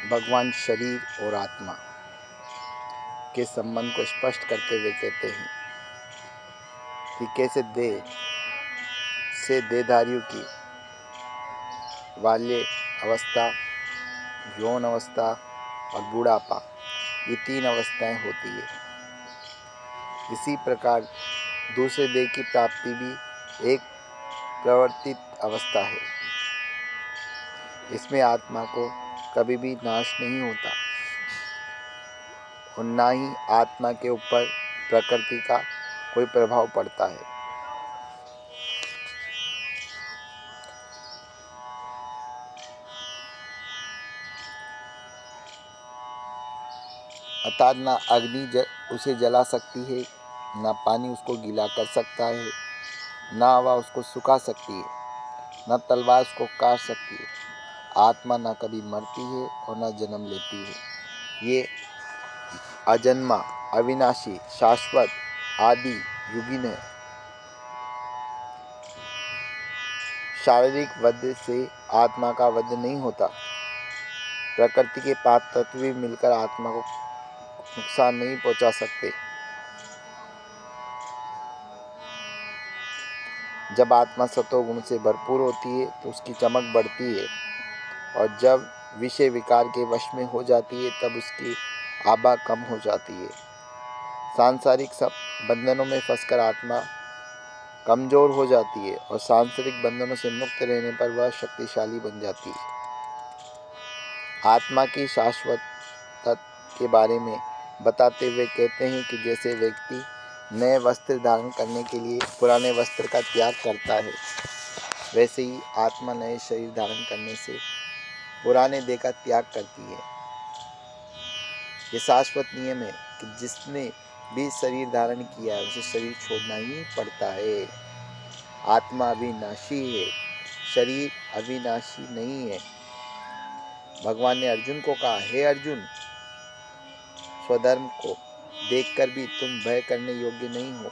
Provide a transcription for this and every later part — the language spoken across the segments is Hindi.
भगवान शरीर और आत्मा के संबंध को स्पष्ट करते हुए कहते हैं कि कैसे देह से देहधारियों की बाल्य अवस्था, यौन अवस्था और बुढ़ापा, ये 3 अवस्थाएं होती है। इसी प्रकार दूसरे देह की प्राप्ति भी एक प्रवर्तित अवस्था है। इसमें आत्मा को कभी भी नाश नहीं होता और ना ही आत्मा के ऊपर प्रकृति का कोई प्रभाव पड़ता है। अर्थात ना अग्नि उसे जला सकती है, ना पानी उसको गीला कर सकता है, ना हवा उसको सुखा सकती है, ना तलवार उसको काट सकती है। आत्मा ना कभी मरती है और ना जन्म लेती है। ये अजन्मा, अविनाशी, शाश्वत, आदि, युगीन है। शारीरिक वध से आत्मा का वध नहीं होता। प्रकृति के 5 तत्व भी मिलकर आत्मा को नुकसान नहीं पहुंचा सकते। जब आत्मा सतोगुण से भरपूर होती है तो उसकी चमक बढ़ती है और जब विषय विकार के वश में हो जाती है तब उसकी आभा कम हो जाती है। सांसारिक सब बंधनों में फंसकर आत्मा कमजोर हो जाती है और सांसारिक बंधनों से मुक्त रहने पर वह शक्तिशाली बन जाती है। आत्मा की शाश्वतता के बारे में बताते हुए कहते हैं कि जैसे व्यक्ति नए वस्त्र धारण करने के लिए पुराने वस्त्र का त्याग करता है, वैसे ही आत्मा नए शरीर धारण करने से पुराने देह का त्याग करती है। ये शाश्वत नियम है कि जिसने भी शरीर धारण किया है उसे शरीर छोड़ना ही पड़ता है। आत्मा अविनाशी है, शरीर अविनाशी नहीं है। भगवान ने अर्जुन को कहा, हे अर्जुन, स्वधर्म को देखकर भी तुम भय करने योग्य नहीं हो,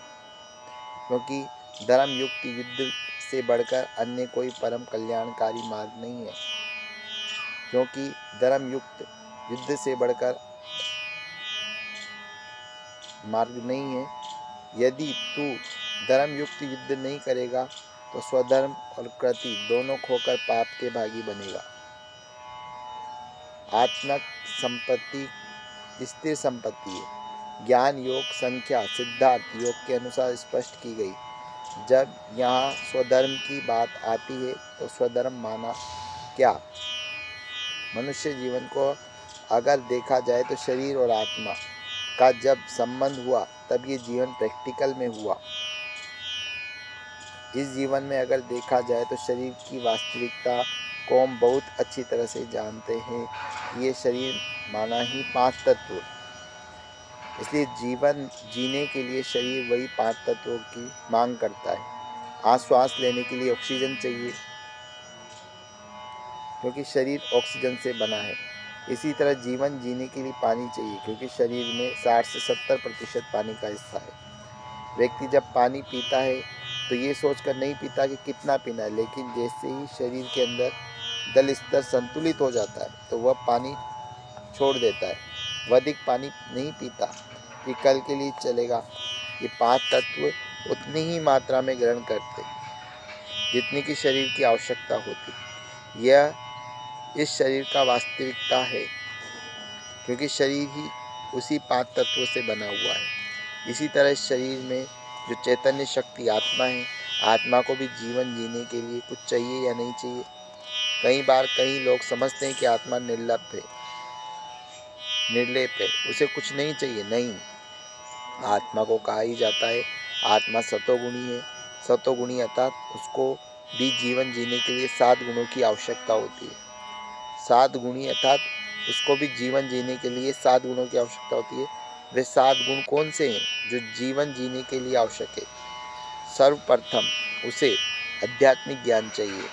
क्योंकि धर्म युक्त युद्ध से बढ़कर अन्य कोई परम कल्याणकारी मार्ग नहीं है। क्योंकि धर्म युक्त युद्ध से बढ़कर मार्ग नहीं है। यदि तू धर्म युक्त युद्ध नहीं करेगा तो स्वधर्म और कृति दोनों खोकर पाप के भागी बनेगा। आत्मक संपत्ति स्थिर संपत्ति है। ज्ञान योग संख्या सिद्धार्थ योग के अनुसार स्पष्ट की गई। जब यहाँ स्वधर्म की बात आती है तो स्वधर्म माना क्या? मनुष्य जीवन को अगर देखा जाए तो शरीर और आत्मा का जब संबंध हुआ तब ये जीवन प्रैक्टिकल में हुआ। इस जीवन में अगर देखा जाए तो शरीर की वास्तविकता को हम बहुत अच्छी तरह से जानते हैं। ये शरीर माना ही 5 तत्व, इसलिए जीवन जीने के लिए शरीर वही 5 तत्वों की मांग करता है। श्वास लेने के लिए ऑक्सीजन चाहिए क्योंकि शरीर ऑक्सीजन से बना है। इसी तरह जीवन जीने के लिए पानी चाहिए क्योंकि शरीर में 60 से 70% पानी का हिस्सा है। व्यक्ति जब पानी पीता है तो ये सोचकर नहीं पीता कि कितना पीना है, लेकिन जैसे ही शरीर के अंदर जल स्तर संतुलित हो जाता है तो वह पानी छोड़ देता है। वह अधिक पानी नहीं पीता कि कल के लिए चलेगा। ये 5 तत्व उतनी ही मात्रा में ग्रहण करते जितनी की शरीर की आवश्यकता होती। यह इस शरीर का वास्तविकता है क्योंकि शरीर ही उसी 5 तत्वों से बना हुआ है। इसी तरह इस शरीर में जो चैतन्य शक्ति आत्मा है, आत्मा को भी जीवन जीने के लिए कुछ चाहिए या नहीं चाहिए। कई बार कई लोग समझते हैं कि आत्मा निर्लेप है, उसे कुछ नहीं चाहिए। नहीं, आत्मा को कहा ही जाता है आत्मा सतोगुणी है। सतोगुणी अर्थात उसको भी जीवन जीने के लिए 7 गुणों की आवश्यकता होती है। 7 गुणी अर्थात उसको भी जीवन जीने के लिए 7 गुणों की आवश्यकता होती है। वे 7 गुण कौन से हैं जो जीवन जीने के लिए आवश्यक है? सर्वप्रथम उसे आध्यात्मिक ज्ञान चाहिए।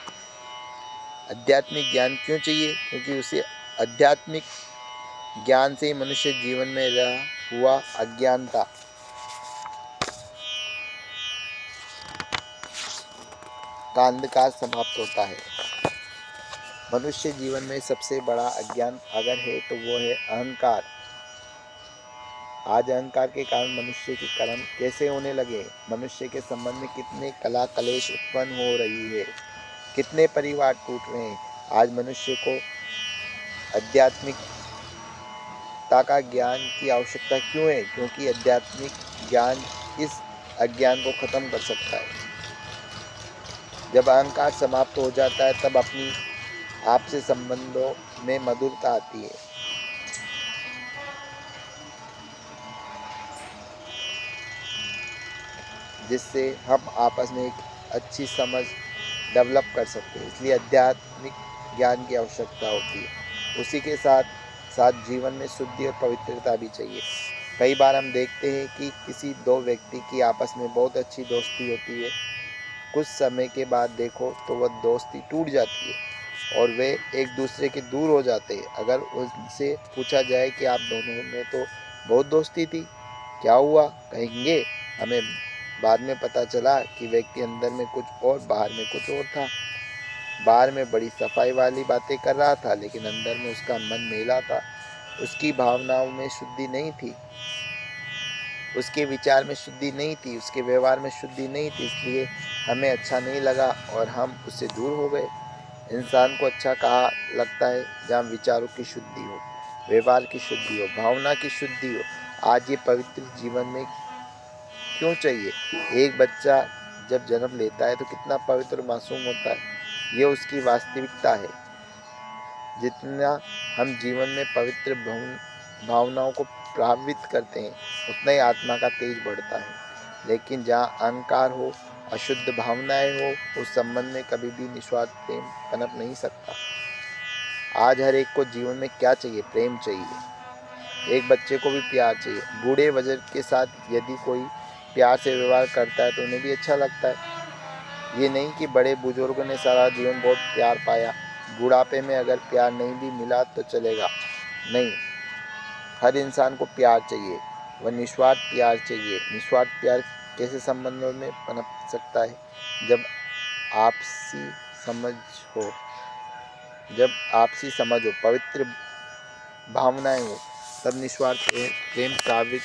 आध्यात्मिक ज्ञान क्यों चाहिए? क्योंकि उसे आध्यात्मिक ज्ञान से ही मनुष्य जीवन में रहा हुआ अज्ञानता का अंधकार समाप्त होता है। मनुष्य जीवन में सबसे बड़ा अज्ञान अगर है तो वो है अहंकार। आज अहंकार के कारण मनुष्य के कर्म कैसे होने लगे, मनुष्य के संबंध में कितने कला कलेश उत्पन्न हो रही है, कितने परिवार टूट रहे हैं। आज मनुष्य को आध्यात्मिकता का ज्ञान की आवश्यकता क्यों है? क्योंकि आध्यात्मिक ज्ञान इस अज्ञान को खत्म कर सकता है। जब अहंकार समाप्त हो जाता है तब अपनी आपसे संबंधों में मधुरता आती है। जिससे हम आपस में एक अच्छी समझ डेवलप कर सकते हैं। इसलिए आध्यात्मिक ज्ञान की आवश्यकता होती है। उसी के साथ साथ जीवन में शुद्धि और पवित्रता भी चाहिए। कई बार हम देखते हैं कि किसी दो व्यक्ति की आपस में बहुत अच्छी दोस्ती होती है, कुछ समय के बाद देखो तो वह दोस्ती टूट जाती है और वे एक दूसरे के दूर हो जाते हैं। अगर उनसे पूछा जाए कि आप दोनों में तो बहुत दोस्ती थी, क्या हुआ? कहेंगे हमें बाद में पता चला कि व्यक्ति अंदर में कुछ और बाहर में कुछ और था। बाहर में बड़ी सफाई वाली बातें कर रहा था, लेकिन अंदर में उसका मन मैला था। उसकी भावनाओं में शुद्धि नहीं थी, उसके विचार में शुद्धि नहीं थी, उसके व्यवहार में शुद्धि नहीं थी। इसलिए हमें अच्छा नहीं लगा और हम उससे दूर हो गए। इंसान को अच्छा कहा लगता है जहाँ विचारों की शुद्धि हो, व्यवहार की शुद्धि हो, भावना की शुद्धि हो। आज ये पवित्र जीवन में क्यों चाहिए? एक बच्चा जब जन्म लेता है तो कितना पवित्र मासूम होता है, ये उसकी वास्तविकता है। जितना हम जीवन में पवित्र भावनाओं को प्रभावित करते हैं, उतना ही आत्मा का तेज बढ़ता है। लेकिन जहाँ अहंकार हो, अशुद्ध भावनाएं हो, उस संबंध में कभी भी निस्वार्थ प्रेम पनप नहीं सकता। आज हर एक को जीवन में क्या चाहिए? प्रेम चाहिए। एक बच्चे को भी प्यार चाहिए। बूढ़े बुजुर्ग के साथ यदि कोई प्यार से व्यवहार करता है तो उन्हें भी अच्छा लगता है। ये नहीं कि बड़े बुजुर्गों ने सारा जीवन बहुत प्यार पाया, बुढ़ापे में अगर प्यार नहीं भी मिला तो चलेगा। नहीं, हर इंसान को प्यार चाहिए, वह निस्वार्थ प्यार चाहिए। निस्वार्थ प्यार कैसे संबंधों में पनप सकता है? जब आपसी समझ हो, जब आपसी समझ हो, पवित्र भावनाएं हो, तब निस्वार्थ प्रेम साबित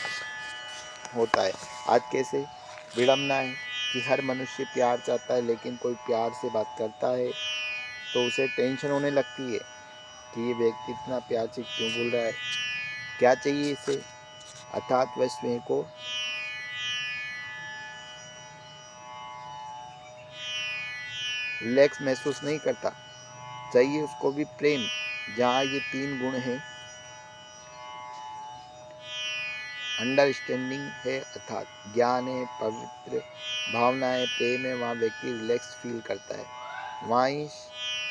होता है। आज कैसे विडम्बना है कि हर मनुष्य प्यार चाहता है, लेकिन कोई प्यार से बात करता है तो उसे टेंशन होने लगती है कि ये व्यक्ति इतना प्यार से क्यों बोल रहा है, क्या चाहिए इसे। अर्थात वह स्वयं को रिलैक्स महसूस नहीं करता। चाहिए उसको भी प्रेम। जहाँ ये तीन गुण हैं, अंडरस्टैंडिंग है अर्थात ज्ञान है, पवित्र भावना है, प्रेम है, वहाँ व्यक्ति रिलैक्स फील करता है, वहाँ ही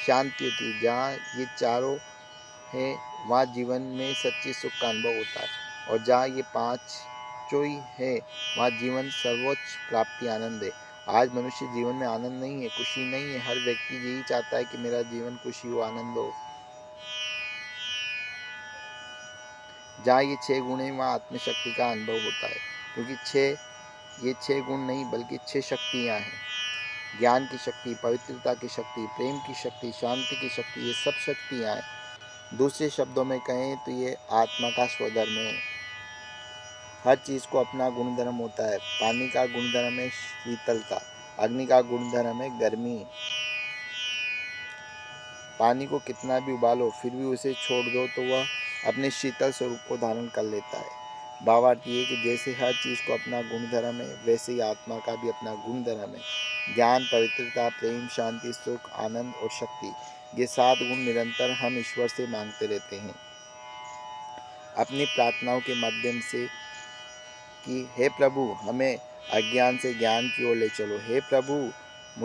शांति होती है। जहाँ ये चारों है वहाँ जीवन में सच्ची सुख का अनुभव होता है। और जहाँ ये पांचों ही है वहाँ जीवन सर्वोच्च प्राप्ति आनंद है। आज मनुष्य जीवन में आनंद नहीं है, खुशी नहीं है। हर व्यक्ति यही चाहता है कि मेरा जीवन खुशी हो, आनंद हो। जहाँ ये 6 गुण है वहाँ आत्मशक्ति का अनुभव होता है। क्योंकि ये 6 गुण नहीं बल्कि 6 शक्तियाँ हैं। ज्ञान की शक्ति, पवित्रता की शक्ति, प्रेम की शक्ति, शांति की शक्ति, ये सब शक्तियाँ हैं। दूसरे शब्दों में कहें तो ये आत्मा का स्वधर्म है। हर चीज़ को अपना गुणधर्म होता है। पानी का गुणधर्म है शीतलता, अग्नि का गुणधर्म है गर्मी। पानी को कितना भी उबालो फिर भी उसे छोड़ दो तो वह अपने शीतल स्वरूप को धारण कर लेता है। भावार्थ ये कि जैसे हर चीज़ को अपना गुणधर्म है, वैसे ही आत्मा का भी अपना गुणधर्म है। ज्ञान, पवित्रता, प्रेम, शांति, सुख, आनंद और शक्ति, ये 7 गुण निरंतर हम ईश्वर से मांगते रहते हैं अपनी प्रार्थनाओं के माध्यम से कि हे प्रभु हमें अज्ञान से ज्ञान की ओर ले चलो, हे प्रभु